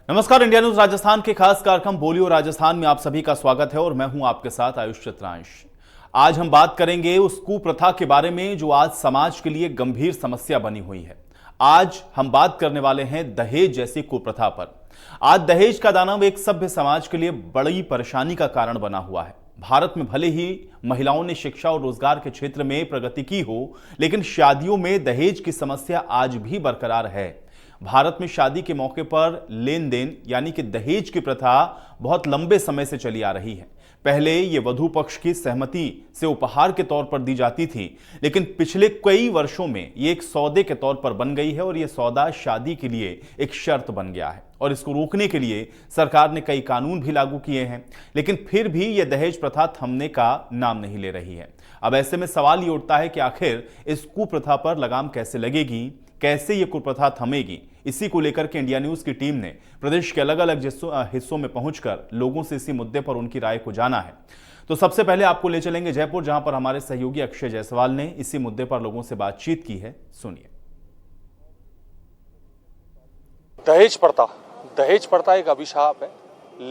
नमस्कार, India news Rajasthan के खास कार्यक्रम बोलियो राजस्थान में आप सभी का स्वागत है और मैं हूं आपके साथ आयुष चित्रांश। आज हम बात करेंगे उस कुप्रथा के बारे में जो आज समाज के लिए गंभीर समस्या बनी हुई है। आज हम बात करने वाले हैं दहेज जैसी कुप्रथा पर। आज दहेज का दानव एक सभ्य समाज के लिए बड़ी परेशानी का कारण बना हुआ है। भारत में भले ही महिलाओं ने शिक्षा और रोजगार के क्षेत्र में प्रगति की हो, लेकिन शादियों में दहेज की समस्या आज भी बरकरार है। भारत में शादी के मौके पर लेन देन यानी कि दहेज की प्रथा बहुत लंबे समय से चली आ रही है। पहले ये वधू पक्ष की सहमति से उपहार के तौर पर दी जाती थी, लेकिन पिछले कई वर्षों में ये एक सौदे के तौर पर बन गई है और यह सौदा शादी के लिए एक शर्त बन गया है। और इसको रोकने के लिए सरकार ने कई कानून भी लागू किए हैं, लेकिन फिर भी यह दहेज प्रथा थमने का नाम नहीं ले रही है। अब ऐसे में सवाल ये उठता है कि आखिर इस कुप्रथा पर लगाम कैसे लगेगी, कैसे ये कुप्रथा थमेगी। इसी को लेकर के इंडिया न्यूज की टीम ने प्रदेश के अलग अलग हिस्सों में पहुंचकर लोगों से इसी मुद्दे पर उनकी राय को जाना है। तो सबसे पहले आपको ले चलेंगे जयपुर, जहां पर हमारे सहयोगी अक्षय जायसवाल ने इसी मुद्दे पर लोगों से बातचीत की है। सुनिए। दहेज प्रथा एक अभिशाप है,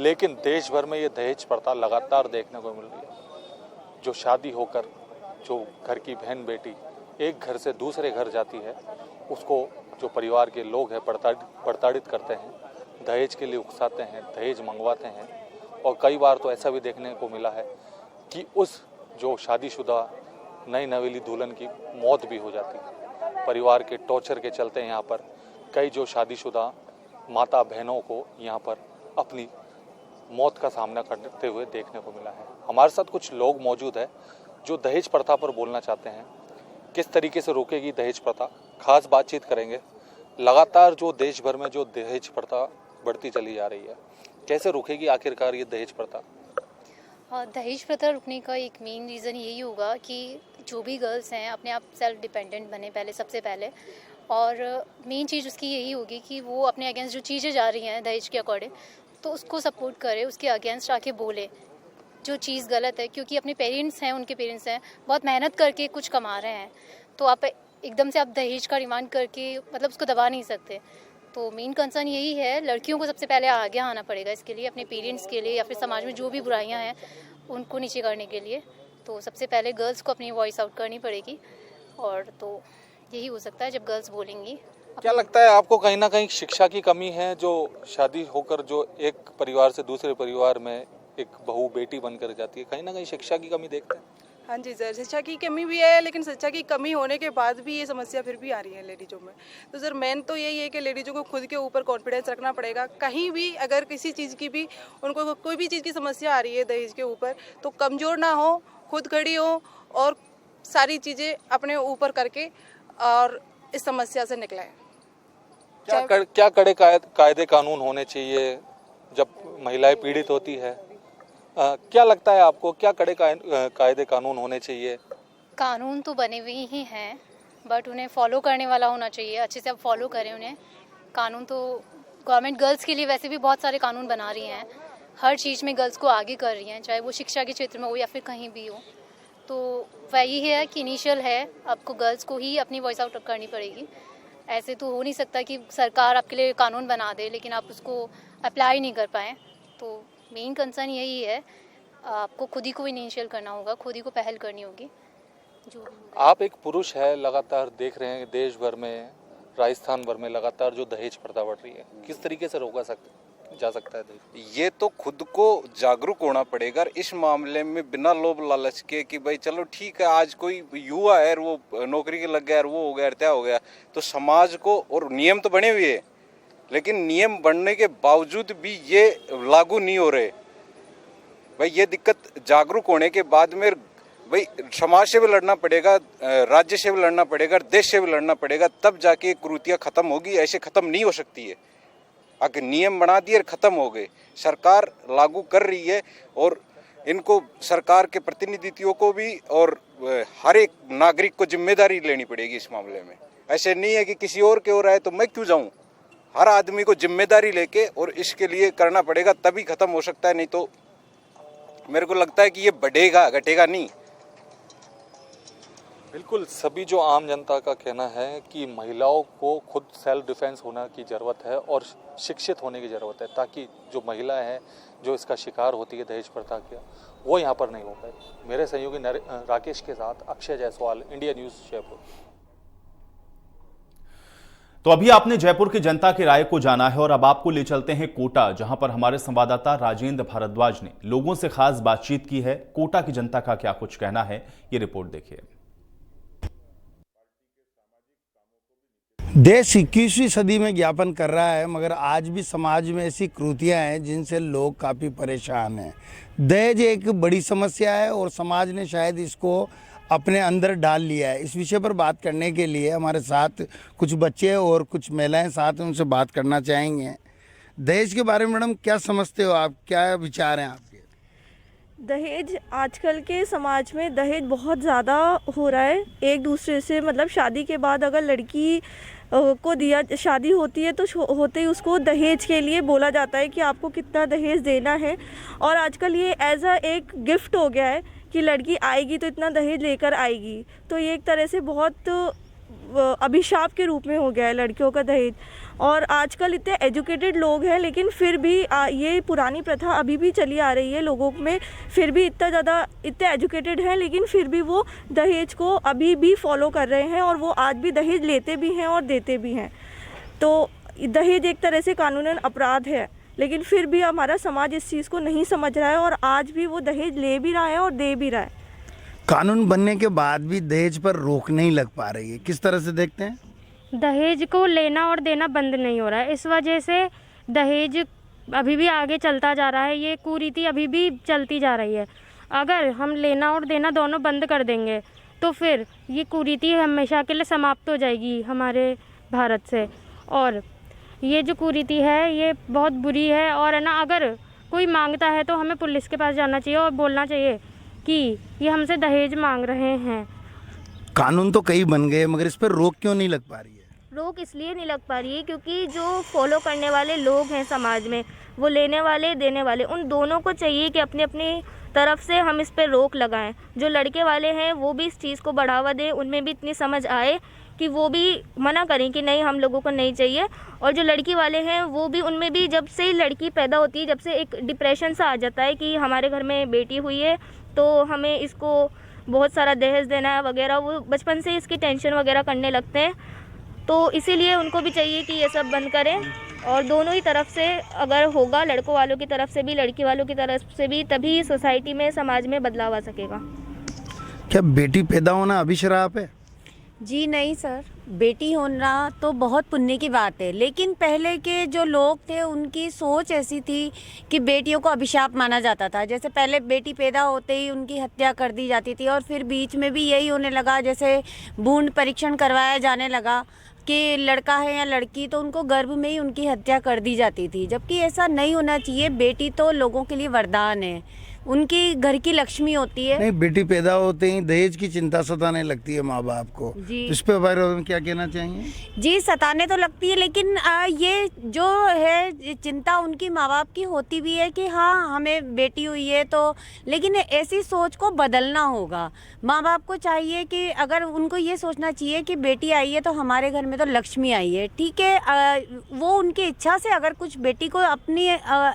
लेकिन देश भर में ये दहेज प्रथा लगातार देखने को मिल रही है। जो शादी होकर जो घर की बहन बेटी एक घर से दूसरे घर जाती है, उसको जो परिवार के लोग हैं प्रताड़ित करते हैं, दहेज के लिए उकसाते हैं, दहेज मंगवाते हैं। और कई बार तो ऐसा भी देखने को मिला है कि उस जो शादीशुदा नई नवेली दुल्हन की मौत भी हो जाती है। परिवार के टॉर्चर के चलते यहाँ पर कई जो शादीशुदा माता बहनों को यहाँ पर अपनी मौत का सामना करते हुए देखने को मिला है। हमारे साथ कुछ लोग मौजूद हैं जो दहेज प्रथा पर बोलना चाहते हैं। किस तरीके से रोकेगी दहेज प्रथा, खास बातचीत करेंगे। लगातार जो देश भर में जो दहेज प्रथा बढ़ती चली जा रही है, कैसे रोकेगी आखिरकार ये दहेज प्रथा? दहेज प्रथा रुकने का एक मेन रीज़न यही होगा कि जो भी गर्ल्स हैं अपने आप सेल्फ डिपेंडेंट बने पहले, सबसे पहले। और मेन चीज़ उसकी यही होगी कि वो अपने अगेंस्ट जो चीज़ें जा रही हैं दहेज के अकॉर्डिंग, तो उसको सपोर्ट करे, उसके अगेंस्ट आके बोले जो चीज़ गलत है। क्योंकि अपने पेरेंट्स हैं, उनके पेरेंट्स हैं, बहुत मेहनत करके कुछ कमा रहे हैं, तो आप एकदम से आप दहेज का डिमांड करके मतलब उसको दबा नहीं सकते। तो मेन कंसर्न यही है, लड़कियों को सबसे पहले आगे आना पड़ेगा इसके लिए, अपने पेरेंट्स के लिए या फिर समाज में जो भी बुराइयां हैं उनको नीचे करने के लिए। तो सबसे पहले गर्ल्स को अपनी वॉइस आउट करनी पड़ेगी, और तो यही हो सकता है जब गर्ल्स बोलेंगी। क्या लगता है आपको, कहीं ना कहीं शिक्षा की कमी है? जो शादी होकर जो एक परिवार से दूसरे परिवार में एक बहू बेटी बनकर जाती है, कहीं ना कहीं शिक्षा की कमी देखते हैं? हाँ जी सर, शिक्षा की कमी भी है, लेकिन शिक्षा की कमी होने के बाद भी ये समस्या फिर भी आ रही है लेडीजों में। तो सर मेन तो यही है कि लेडीजों को खुद के ऊपर कॉन्फिडेंस रखना पड़ेगा। कहीं भी अगर किसी चीज़ की भी उनको कोई भी चीज़ की समस्या आ रही है दहेज के ऊपर, तो कमज़ोर ना हो, खुद खड़ी हो और सारी चीज़ें अपने ऊपर करके और इस समस्या से निकलें। क्या कड़े कायदे कानून होने चाहिए जब महिलाएं पीड़ित होती है? क्या लगता है आपको, क्या कड़े कायदे कानून होने चाहिए? कानून तो बने हुए ही हैं, बट उन्हें फॉलो करने वाला होना चाहिए। अच्छे से आप फॉलो करें उन्हें। कानून तो गवर्नमेंट गर्ल्स के लिए वैसे भी बहुत सारे कानून बना रही हैं, हर चीज़ में गर्ल्स को आगे कर रही हैं, चाहे वो शिक्षा के क्षेत्र में हो या फिर कहीं भी हो। तो वही है कि इनिशियल है, आपको गर्ल्स को ही अपनी वॉइस आउट करनी पड़ेगी। ऐसे तो हो नहीं सकता कि सरकार आपके लिए कानून बना दे लेकिन आप उसको अप्लाई नहीं कर पाएँ। तो मेन कंसर्न यही है, आपको खुद ही को इनिशियल करना होगा, खुद ही को पहल करनी होगी। जो आप एक पुरुष है, लगातार देख रहे हैं देश भर में, राजस्थान भर में लगातार जो दहेज प्रथा बढ़ रही है, किस तरीके से रोका जा सकता है? ये तो खुद को जागरूक होना पड़ेगा इस मामले में, बिना लोभ लालच के कि भाई चलो ठीक है, आज कोई युवा है वो नौकरी के लग गया, वो हो गया, क्या हो गया, तो समाज को, और नियम तो बने हुए हैं, लेकिन नियम बनने के बावजूद भी ये लागू नहीं हो रहे। भाई ये दिक्कत जागरूक होने के बाद में भाई समाज से भी लड़ना पड़ेगा, राज्य से भी लड़ना पड़ेगा, देश से भी लड़ना पड़ेगा, तब जाके कुरीतियाँ खत्म होगी। ऐसे खत्म नहीं हो सकती है। अगर नियम बना दिए और खत्म हो गए, सरकार लागू कर रही है और इनको सरकार के प्रतिनिधियों को भी और हर एक नागरिक को जिम्मेदारी लेनी पड़ेगी इस मामले में। ऐसे नहीं है कि किसी और के ओर आए तो मैं क्यों जाऊं। हर आदमी को जिम्मेदारी लेके और इसके लिए करना पड़ेगा, तभी खत्म हो सकता है। नहीं तो मेरे को लगता है कि ये बढ़ेगा, घटेगा नहीं। बिल्कुल, सभी जो आम जनता का कहना है कि महिलाओं को खुद सेल्फ डिफेंस होने की ज़रूरत है और शिक्षित होने की ज़रूरत है, ताकि जो महिला है जो इसका शिकार होती है दहेज प्रथा का, वो यहाँ पर नहीं हो पाए। मेरे सहयोगी राकेश के साथ अक्षय जायसवाल, इंडिया न्यूज़, जयपुर। तो अभी आपने जयपुर की जनता की राय को जाना है और अब आपको ले चलते हैं कोटा, जहां पर हमारे संवाददाता राजेंद्र भारद्वाज ने लोगों से खास बातचीत की है। कोटा की जनता का क्या कुछ कहना है, ये रिपोर्ट देखिए। देश 21वीं सदी में ज्ञापन कर रहा है, मगर आज भी समाज में ऐसी कृतियां हैं जिनसे लोग काफ़ी परेशान हैं। दहेज एक बड़ी समस्या है और समाज ने शायद इसको अपने अंदर डाल लिया है। इस विषय पर बात करने के लिए हमारे साथ कुछ बच्चे और कुछ महिलाएं साथ हैं, उनसे बात करना चाहेंगे। दहेज के बारे में मैडम क्या समझते हो आप, क्या विचार हैं आपके? दहेज आजकल के समाज में दहेज बहुत ज़्यादा हो रहा है। एक दूसरे से मतलब शादी के बाद अगर लड़की को दिया शादी होती है तो होते ही उसको दहेज के लिए बोला जाता है कि आपको कितना दहेज देना है। और आजकल ये एज अ एक गिफ्ट हो गया है कि लड़की आएगी तो इतना दहेज लेकर आएगी। तो ये एक तरह से बहुत अभिशाप के रूप में हो गया है लड़कियों का दहेज। और आजकल इतने एजुकेटेड लोग हैं लेकिन फिर भी ये पुरानी प्रथा अभी भी चली आ रही है लोगों में। फिर भी इतने एजुकेटेड हैं लेकिन फिर भी वो दहेज को अभी भी फॉलो कर रहे हैं और वो आज भी दहेज लेते भी हैं और देते भी हैं। तो दहेज एक तरह से कानूनन अपराध है, लेकिन फिर भी हमारा समाज इस चीज़ को नहीं समझ रहा है और आज भी वो दहेज ले भी रहा है और दे भी रहा है। कानून बनने के बाद भी दहेज पर रोक नहीं लग पा रही है, किस तरह से देखते हैं? दहेज को लेना और देना बंद नहीं हो रहा है, इस वजह से दहेज अभी भी आगे चलता जा रहा है। ये कुरीति अभी भी चलती जा रही है। अगर हम लेना और देना दोनों बंद कर देंगे तो फिर ये कुरीति हमेशा के लिए समाप्त हो जाएगी हमारे भारत से। और ये जो कुरीति है ये बहुत बुरी है। और है ना, अगर कोई मांगता है तो हमें पुलिस के पास जाना चाहिए और बोलना चाहिए कि ये हमसे दहेज मांग रहे हैं। कानून तो कई बन गए मगर इस पर रोक क्यों नहीं लग पा रही है? रोक इसलिए नहीं लग पा रही है क्योंकि जो फॉलो करने वाले लोग हैं समाज में, वो लेने वाले देने वाले, उन दोनों को चाहिए कि अपनी अपनी तरफ से हम इस पर रोक लगाएं। जो लड़के वाले हैं वो भी इस चीज़ को बढ़ावा दें, उनमें भी इतनी समझ आए कि वो भी मना करें कि नहीं हम लोगों को नहीं चाहिए। और जो लड़की वाले हैं वो भी, उनमें भी जब से लड़की पैदा होती है, जब से एक डिप्रेशन सा आ जाता है कि हमारे घर में बेटी हुई है तो हमें इसको बहुत सारा दहेज देना है वगैरह, वो बचपन से इसकी टेंशन वगैरह करने लगते हैं। तो इसीलिए उनको भी चाहिए कि ये सब बंद करें। और दोनों ही तरफ से अगर होगा, लड़कों वालों की तरफ से भी लड़की वालों की तरफ से भी, तभी सोसाइटी में समाज में बदलाव आ सकेगा। क्या बेटी पैदा होना अभी श्राप है? जी नहीं सर, बेटी होना तो बहुत पुण्य की बात है, लेकिन पहले के जो लोग थे उनकी सोच ऐसी थी कि बेटियों को अभिशाप माना जाता था। जैसे पहले बेटी पैदा होते ही उनकी हत्या कर दी जाती थी और फिर बीच में भी यही होने लगा, जैसे भ्रूण परीक्षण करवाया जाने लगा कि लड़का है या लड़की, तो उनको गर्भ में ही उनकी हत्या कर दी जाती थी। जबकि ऐसा नहीं होना चाहिए। बेटी तो लोगों के लिए वरदान है, उनकी घर की लक्ष्मी होती है। नहीं, बेटी पैदा होते ही दहेज की चिंता सताने लगती है माँ बाप को। जी, इस पे बारे में क्या कहना चाहेंगे? जी सताने तो लगती है, लेकिन ये जो है चिंता उनकी माँ बाप की होती भी है कि हाँ हमें बेटी हुई है तो, लेकिन ऐसी सोच को बदलना होगा। माँ बाप को चाहिए कि अगर उनको ये सोचना चाहिए कि बेटी आई है तो हमारे घर में तो लक्ष्मी आई है। ठीक है, वो उनकी इच्छा से अगर कुछ बेटी को अपनी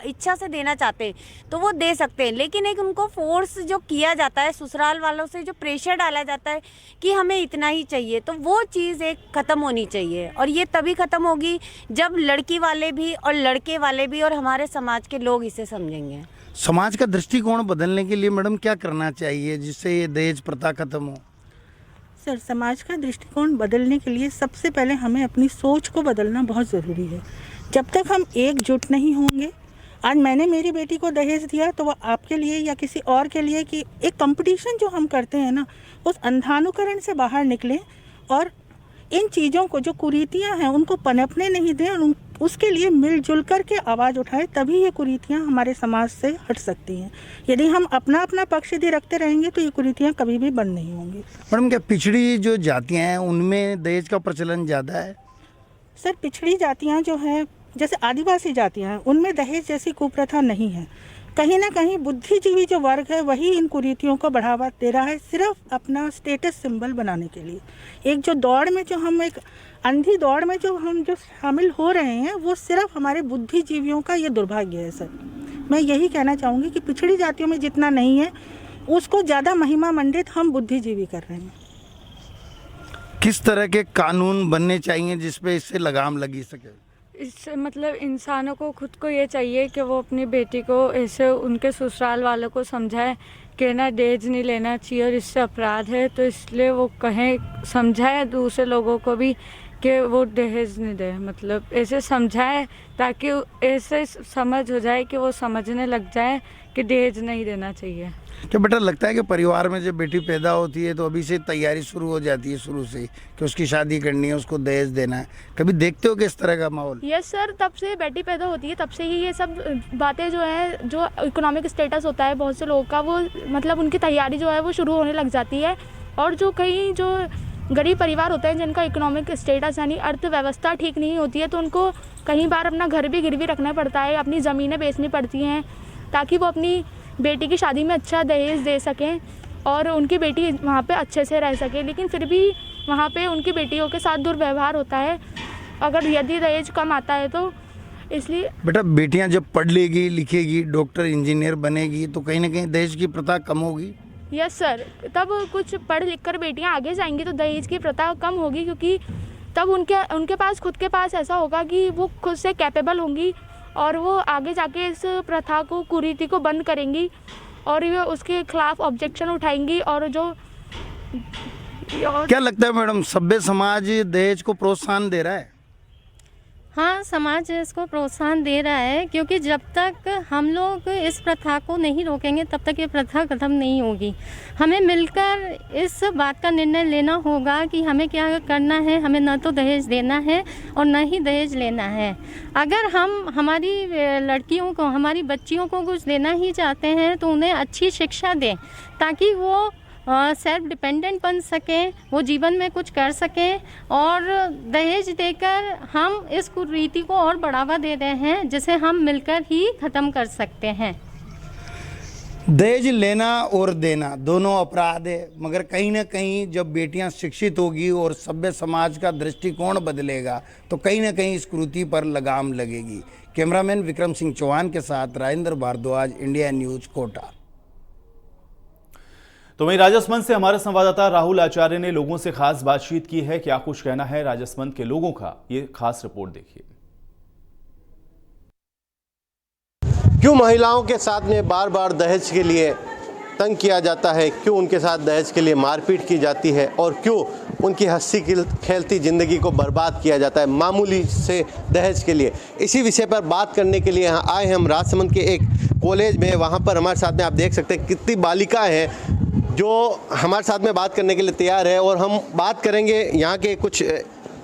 इच्छा से देना चाहते हैं तो वो दे सकते हैं, लेकिन एक उनको फोर्स जो किया जाता है, ससुराल वालों से जो प्रेशर डाला जाता है कि हमें इतना ही चाहिए, तो वो चीज़ एक ख़त्म होनी चाहिए। और ये तभी ख़त्म होगी जब लड़की वाले भी और लड़के वाले भी और हमारे समाज के लोग इसे समझेंगे। समाज का दृष्टिकोण बदलने के लिए मैडम क्या करना चाहिए जिससे ये दहेज प्रथा खत्म हो? सर, समाज का दृष्टिकोण बदलने के लिए सबसे पहले हमें अपनी सोच को बदलना बहुत ज़रूरी है। जब तक हम एकजुट नहीं होंगे, आज मैंने मेरी बेटी को दहेज दिया तो वह आपके लिए या किसी और के लिए, कि एक कंपटीशन जो हम करते हैं ना, उस अंधानुकरण से बाहर निकलें और इन चीज़ों को, जो कुरीतियां हैं, उनको पनपने नहीं दें और उसके लिए मिलजुल कर के आवाज़ उठाएं, तभी ये कुरीतियां हमारे समाज से हट सकती हैं। यदि हम अपना अपना पक्ष यदि रखते रहेंगे तो ये कुरीतियां कभी भी बंद नहीं होंगी। मैडम, क्या पिछड़ी जो जातियाँ हैं उनमें दहेज का प्रचलन ज़्यादा है? सर, पिछड़ी जातियाँ जो हैं, जैसे आदिवासी जातियाँ हैं, उनमें दहेज जैसी कुप्रथा नहीं है। कहीं ना कहीं बुद्धिजीवी जो वर्ग है वही इन कुरीतियों को बढ़ावा दे रहा है, सिर्फ अपना स्टेटस सिंबल बनाने के लिए। एक जो दौड़ में जो हम एक अंधी दौड़ में जो शामिल हो रहे हैं वो सिर्फ हमारे बुद्धिजीवियों का ये दुर्भाग्य है सर। मैं यही कहना चाहूँगी कि पिछड़ी जातियों में जितना नहीं है उसको ज़्यादा महिमा मंडित हम बुद्धिजीवी कर रहे हैं। किस तरह के कानून बनने चाहिए जिसपे इससे लगाम लगी सके? इससे मतलब इंसानों को खुद को ये चाहिए कि वो अपनी बेटी को ऐसे उनके ससुराल वालों को समझाए कि ना दहेज नहीं लेना चाहिए और इससे अपराध है, तो इसलिए वो कहें समझाए दूसरे लोगों को भी कि वो दहेज नहीं दे, मतलब ऐसे समझाए ताकि ऐसे समझ हो जाए कि वो समझने लग जाए कि दहेज नहीं देना चाहिए। क्या बेटा लगता है कि परिवार में जब बेटी पैदा होती है तो अभी से तैयारी शुरू हो जाती है शुरू से कि उसकी शादी करनी है, उसको दहेज देना है? कभी देखते हो कि इस तरह का माहौल? यस सर, तब से बेटी पैदा होती है तब से ही ये सब बातें जो है, जो इकोनॉमिक स्टेटस होता है बहुत से लोगों का, वो मतलब उनकी तैयारी जो है वो शुरू होने लग जाती है। और जो कहीं जो गरीब परिवार होते हैं जिनका इकोनॉमिक स्टेटस यानी अर्थव्यवस्था ठीक नहीं होती है, तो उनको कई बार अपना घर भी गिरवी रखना पड़ता है, अपनी ज़मीनें बेचनी पड़ती हैं ताकि वो अपनी बेटी की शादी में अच्छा दहेज दे सकें और उनकी बेटी वहाँ पे अच्छे से रह सके। लेकिन फिर भी वहाँ पे उनकी बेटियों के साथ दुर्व्यवहार होता है अगर यदि दहेज कम आता है तो। इसलिए बेटा बेटियाँ जब पढ़ लेगी लिखेगी डॉक्टर इंजीनियर बनेगी तो कहीं ना कहीं दहेज की प्रथा कम होगी। यस सर, तब कुछ पढ़ लिख कर बेटियाँ आगे जाएंगी तो दहेज की प्रथा कम होगी, क्योंकि तब उनके पास खुद के पास ऐसा होगा कि वो खुद से कैपेबल होंगी और वो आगे जाके इस प्रथा को कुरीति को बंद करेंगी और ये उसके खिलाफ ऑब्जेक्शन उठाएंगी। और जो क्या लगता है मैडम, सभ्य समाज दहेज को प्रोत्साहन दे रहा है? हाँ, समाज इसको प्रोत्साहन दे रहा है, क्योंकि जब तक हम लोग इस प्रथा को नहीं रोकेंगे तब तक ये प्रथा खत्म नहीं होगी। हमें मिलकर इस बात का निर्णय लेना होगा कि हमें क्या करना है। हमें न तो दहेज देना है और न ही दहेज लेना है। अगर हम हमारी लड़कियों को, हमारी बच्चियों को कुछ देना ही चाहते हैं तो उन्हें अच्छी शिक्षा दें ताकि वो सेल्फ डिपेंडेंट बन सकें, वो जीवन में कुछ कर सकें। और दहेज देकर हम इस कुरीति को और बढ़ावा दे रहे हैं जिसे हम मिलकर ही ख़त्म कर सकते हैं। दहेज लेना और देना दोनों अपराध है, मगर कहीं ना कहीं जब बेटियां शिक्षित होगी और सभ्य समाज का दृष्टिकोण बदलेगा तो कहीं ना कहीं इस कुरीति पर लगाम लगेगी। कैमरामैन विक्रम सिंह चौहान के साथ राजेंद्र भारद्वाज, इंडिया न्यूज़, कोटा। तो वहीं राजसमंद से हमारे संवाददाता राहुल आचार्य ने लोगों से खास बातचीत की है। क्या कुछ कहना है राजसमंद के लोगों का, ये खास रिपोर्ट देखिए। क्यों महिलाओं के साथ में बार बार दहेज के लिए तंग किया जाता है, क्यों उनके साथ दहेज के लिए मारपीट की जाती है और क्यों उनकी हंसी खेलती ज़िंदगी को बर्बाद किया जाता है मामूली से दहेज के लिए। इसी विषय पर बात करने के लिए यहाँ आए हैं हम राजसमंद के एक कॉलेज में। वहाँ पर हमारे साथ में आप देख सकते हैं कितनी बालिकाएं हैं जो हमारे साथ में बात करने के लिए तैयार है। और हम बात करेंगे यहाँ के कुछ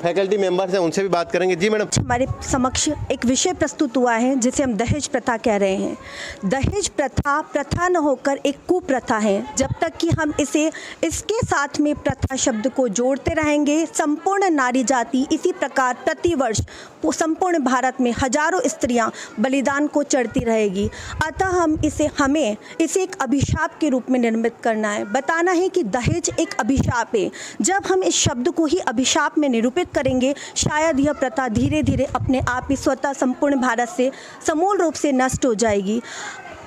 फैकल्टी मेंबर्स हैं, उनसे भी बात करेंगे। जी मैडम, हमारे समक्ष एक विषय प्रस्तुत हुआ है जिसे हम दहेज प्रथा कह रहे हैं। दहेज प्रथा प्रथा न होकर एक कुप्रथा है। जब तक कि हम इसके साथ में प्रथा शब्द को जोड़ते रहेंगे, संपूर्ण नारी जाति इसी प्रकार प्रतिवर्ष संपूर्ण भारत में हजारों स्त्रियां बलिदान को चढ़ती रहेगी। अतः हमें इसे एक अभिशाप के रूप में निर्मित करना है, बताना है कि दहेज एक अभिशाप है। जब हम इस शब्द को ही अभिशाप में निरूपित करेंगे, शायद यह प्रथा धीरे धीरे अपने आप ही स्वतः संपूर्ण भारत से समूल रूप से नष्ट हो जाएगी।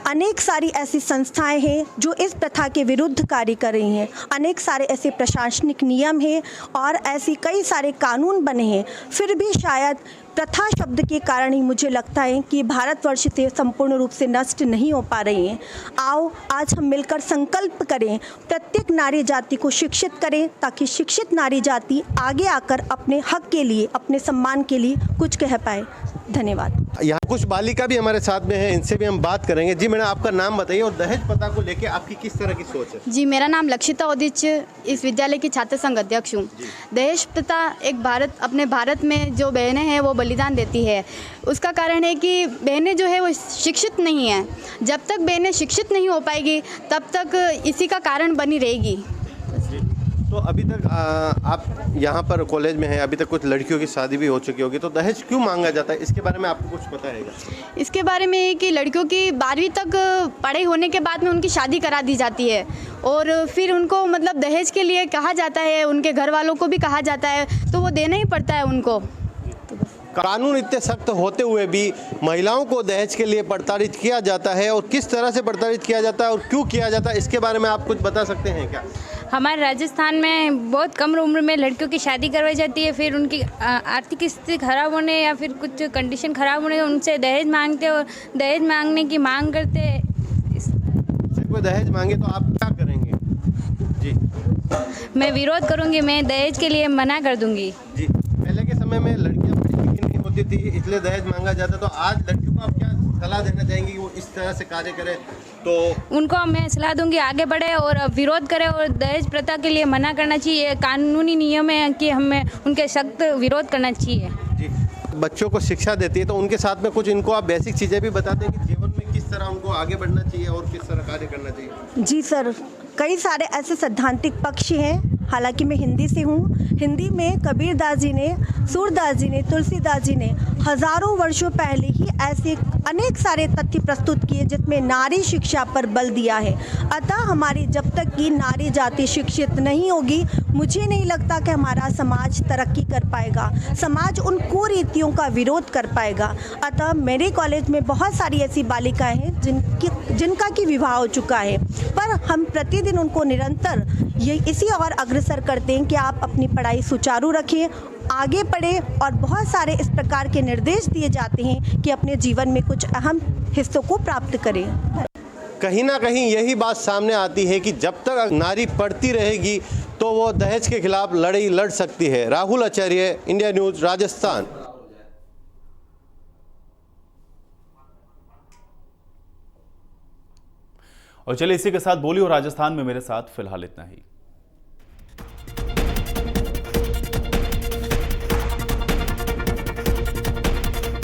अनेक सारी ऐसी संस्थाएं हैं जो इस प्रथा के विरुद्ध कार्य कर रही हैं। अनेक सारे ऐसे प्रशासनिक नियम हैं और ऐसी कई सारे कानून बने हैं, फिर भी शायद प्रथा शब्द के कारण ही मुझे लगता है कि भारतवर्ष से संपूर्ण रूप से नष्ट नहीं हो पा रही हैं। आओ आज हम मिलकर संकल्प करें, प्रत्येक नारी जाति को शिक्षित करें ताकि शिक्षित नारी जाति आगे आकर अपने हक के लिए, अपने सम्मान के लिए कुछ कह पाए। धन्यवाद। यहाँ कुछ बालिका भी हमारे साथ में है, इनसे भी हम बात करेंगे। जी मैडम, आपका नाम बताइए और दहेज प्रथा को लेके आपकी किस तरह की सोच है? जी, मेरा नाम लक्षिता ओदिच, इस विद्यालय की छात्र संघ अध्यक्ष हूँ। दहेज प्रथा अपने भारत में जो बहनें हैं वो बलिदान देती है, उसका कारण है कि बहनें जो है वो शिक्षित नहीं हैं। जब तक बहनें शिक्षित नहीं हो पाएगी तब तक इसी का कारण बनी रहेगी। तो अभी तक आप यहाँ पर कॉलेज में हैं, अभी तक कुछ लड़कियों की शादी भी हो चुकी होगी, तो दहेज क्यों मांगा जाता है, इसके बारे में आपको कुछ पता है क्या? इसके बारे में ये कि लड़कियों की 12वीं तक पढ़ाई होने के बाद में उनकी शादी करा दी जाती है और फिर उनको मतलब दहेज के लिए कहा जाता है, उनके घर वालों को भी कहा जाता है, तो वो देना ही पड़ता है उनको। कानून इतने सख्त होते हुए भी महिलाओं को दहेज के लिए प्रताड़ित किया जाता है, और किस तरह से प्रताड़ित किया जाता है और क्यों किया जाता है, इसके बारे में आप कुछ बता सकते हैं क्या? हमारे राजस्थान में बहुत कम उम्र में लड़कियों की शादी करवाई जाती है, फिर उनकी आर्थिक स्थिति खराब होने या फिर कुछ कंडीशन खराब होने उनसे दहेज मांगते और दहेज मांगने की मांग करते। कोई दहेज मांगे तो आप क्या करेंगे? जी, मैं विरोध करूंगी, मैं दहेज के लिए मना कर दूंगी। जी, पहले के समय में लड़कियां पढ़ी लिखी नहीं होती थी, इसलिए दहेज मांगा जाता, तो आज लड़कियों को आप क्या सलाह देना चाहेंगी कि वो इस तरह से कार्य करें? तो उनको मैं सलाह दूंगी आगे बढ़े और विरोध करें और दहेज प्रथा के लिए मना करना चाहिए। कानूनी नियम है कि हमें उनके सख्त विरोध करना चाहिए। जी, बच्चों को शिक्षा देती है तो उनके साथ में कुछ इनको आप बेसिक चीज़ें भी बताते हैं कि जीवन में किस तरह उनको आगे बढ़ना चाहिए और किस तरह कार्य करना चाहिए? जी सर, कई सारे ऐसे सैद्धांतिक पक्ष हैं। हालांकि मैं हिंदी से हूँ। हिंदी में कबीरदास जी ने, सूरदास जी ने, तुलसीदास जी ने हजारों वर्षों पहले ही ऐसे अनेक सारे तथ्य प्रस्तुत किए जिसमें नारी शिक्षा पर बल दिया है। अतः हमारी जब तक कि नारी जाति शिक्षित नहीं होगी, मुझे नहीं लगता कि हमारा समाज तरक्की कर पाएगा, समाज उन कुरीतियों का विरोध कर पाएगा। अतः मेरे कॉलेज में बहुत सारी ऐसी बालिकाएं हैं जिनका कि विवाह हो चुका है, पर हम प्रतिदिन उनको निरंतर ये इसी और अग्रसर करते हैं कि आप अपनी पढ़ाई सुचारू रखें, आगे पढ़ें, और बहुत सारे इस प्रकार के निर्देश दिए जाते हैं कि अपने जीवन में कुछ अहम हिस्सों को प्राप्त करें। कहीं ना कहीं यही बात सामने आती है कि जब तक नारी पढ़ती रहेगी तो वो दहेज के खिलाफ लड़ाई लड़ सकती है। राहुल आचार्य, इंडिया न्यूज़, राजस्थान। और चलिए इसी के साथ बोली और राजस्थान में मेरे साथ फिलहाल इतना ही।